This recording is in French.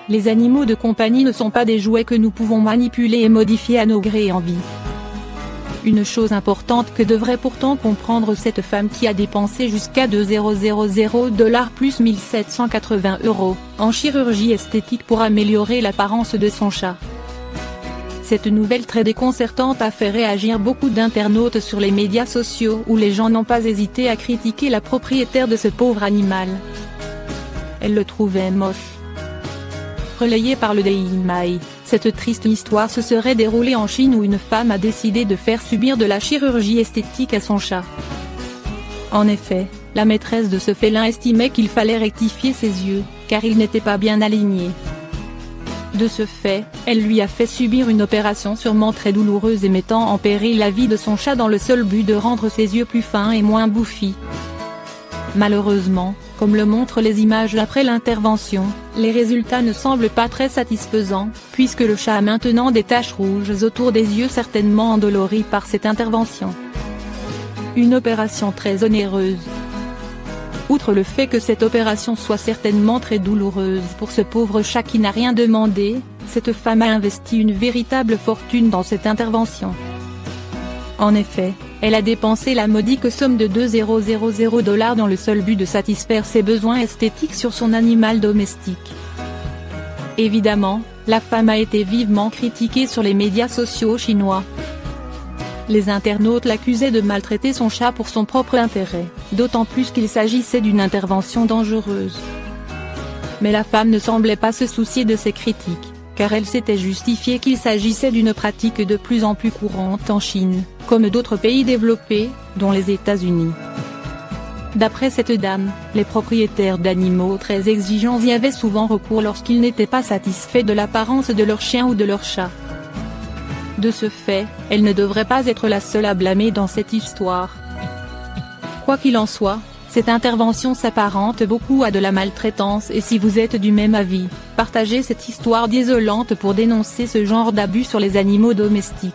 les animaux de compagnie ne sont pas des jouets que nous pouvons manipuler et modifier à nos gré et envie. Une chose importante que devrait pourtant comprendre cette femme qui a dépensé jusqu'à 2000 $ plus 1780 € en chirurgie esthétique pour améliorer l'apparence de son chat. Cette nouvelle très déconcertante a fait réagir beaucoup d'internautes sur les médias sociaux où les gens n'ont pas hésité à critiquer la propriétaire de ce pauvre animal. Elle le trouvait moche. Relayée par le Daily Mail, cette triste histoire se serait déroulée en Chine où une femme a décidé de faire subir de la chirurgie esthétique à son chat. En effet, la maîtresse de ce félin estimait qu'il fallait rectifier ses yeux, car ils n'étaient pas bien alignés. De ce fait, elle lui a fait subir une opération sûrement très douloureuse et mettant en péril la vie de son chat dans le seul but de rendre ses yeux plus fins et moins bouffis. Malheureusement, comme le montrent les images après l'intervention, les résultats ne semblent pas très satisfaisants, puisque le chat a maintenant des taches rouges autour des yeux certainement endolories par cette intervention. Une opération très onéreuse. Outre le fait que cette opération soit certainement très douloureuse pour ce pauvre chat qui n'a rien demandé, cette femme a investi une véritable fortune dans cette intervention. En effet, elle a dépensé la modique somme de 2000 $ dans le seul but de satisfaire ses besoins esthétiques sur son animal domestique. Évidemment, la femme a été vivement critiquée sur les médias sociaux chinois. Les internautes l'accusaient de maltraiter son chat pour son propre intérêt, d'autant plus qu'il s'agissait d'une intervention dangereuse. Mais la femme ne semblait pas se soucier de ces critiques, car elle s'était justifiée qu'il s'agissait d'une pratique de plus en plus courante en Chine, comme d'autres pays développés, dont les États-Unis. D'après cette dame, les propriétaires d'animaux très exigeants y avaient souvent recours lorsqu'ils n'étaient pas satisfaits de l'apparence de leur chien ou de leur chat. De ce fait, elle ne devrait pas être la seule à blâmer dans cette histoire. Quoi qu'il en soit, cette intervention s'apparente beaucoup à de la maltraitance et si vous êtes du même avis, partagez cette histoire désolante pour dénoncer ce genre d'abus sur les animaux domestiques.